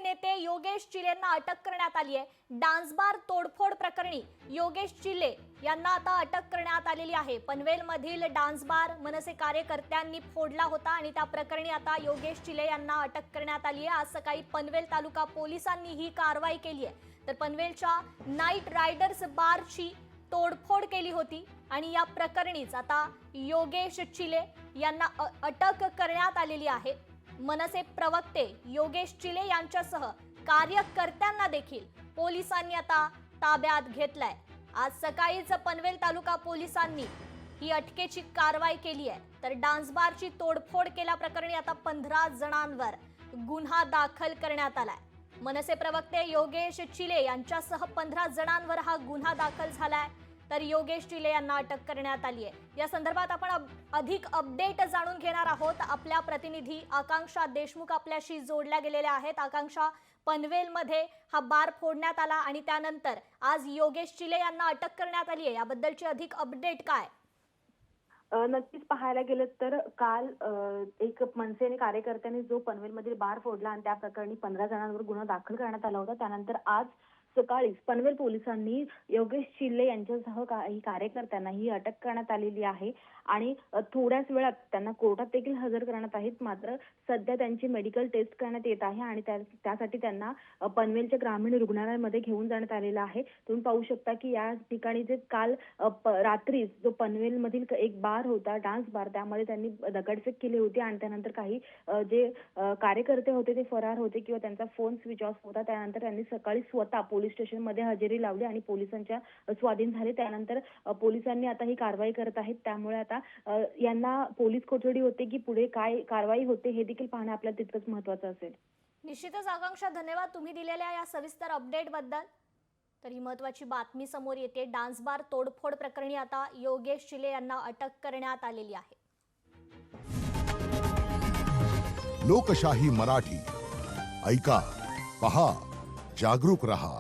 नेते योगेश चिलेंना अटक करण्यात आली आहे। डान्स बार तोडफोड प्रकरणी योगेश चिले यांना आता अटक करण्यात आलेली आहे। पनवेलमधील डान्स बार मनसे कार्यकर्त्यांनी फोडला होता आणि त्या प्रकरणी आता योगेश चिले यांना अटक करण्यात आली आहे। आज सकाळी पनवेल तालुका पोलिसांनी ही कारवाई केली आहे। तर पनवेलच्या नाईट रायडर्स बारची तोडफोड केली होती आणि या प्रकरणीच आता योगेश चिले यांना अटक करण्यात आलेली आहे। मनसे प्रवक्ते योगेश चिले यांच्यासह कार्यकर्त्यांना देखील पोलिसांनी आता ताब्यात घेतलाय। आज सकाळीच पनवेल तालुका पोलिसांनी ही अटकेची कारवाई केली आहे। तर डान्स बारची तोडफोड केल्याप्रकरणी आता 15 जणांवर गुन्हा दाखल करण्यात आलाय। मनसे प्रवक्ते योगेश चिले यांच्यासह 15 जणांवर हा गुन्हा दाखल झालाय। तर योगेश चिले यांना अटक करण्यात आली आहे। या संदर्भात आपण अधिक अपडेट जाणून घेणार आहोत। आपल्या प्रतिनिधी आकांक्षा देशमुख आपल्याशी जोडल्या गेलेल्या आहेत। आकांक्षा, पनवेलमध्ये हा बार फोडण्यात आला आणि त्यानंतर आज योगेश चिले यांना अटक करण्यात आली आहे, याबद्दलची अधिक अपडेट काय? नक्कीच पाहायला गेलं तर काल एक मनसे कार्यकर्त्यांनी जो पनवेलमधील बार फोडला आणि त्या प्रकरणी 15 जणांवर गुन्हा दाखल करण्यात आला होता। त्यानंतर आज सकाळी पनवेल पोलिसांनी योगेश चिले यांच्यासह काही कार्यकर्त्यांना ही अटक करण्यात आलेली आहे आणि थोड्याच वेळात त्यांना कोर्टात देखील हजर करण्यात आहेत। मात्र सध्या त्यांची मेडिकल टेस्ट करण्यात येत आहे आणि त्यासाठी त्यांना पनवेलच्या ग्रामीण रुग्णालयामध्ये घेऊन जाण्यात आलेलं आहे। तुम्ही पाहू शकता की या ठिकाणी जे काल रात्री जो पनवेलमधील एक बार होता, डान्स बार, त्यामध्ये त्यांनी दगडफेक केली होती आणि त्यानंतर काही जे कार्यकर्ते होते ते फरार होते किंवा त्यांचा फोन स्विच ऑफ होता। त्यानंतर त्यांनी सकाळी स्वतः पोलीस स्टेशनमध्ये हजेरी लावली आणि पोलिसांच्या स्वाधीन झाले। त्यानंतर पोलिसांनी आता ही कारवाई करत आहेत। त्यामुळे आता यांना पोलीस कोठडी होते की पुढे काय कारवाई होते हे देखील पाहणं आपल्याला तितकंच महत्त्वाचं असेल। निश्चितच आकांक्षा, धन्यवाद तुम्ही दिलेल्या या सविस्तर अपडेट बद्दल। तर ही महत्त्वाची बातमी समोर येते। डान्स बार तोडफोड प्रकरणी आता योगेश चिले यांना अटक करण्यात आलेली आहे। लोकशाही मराठी ऐका, पहा, जागरूक रहा।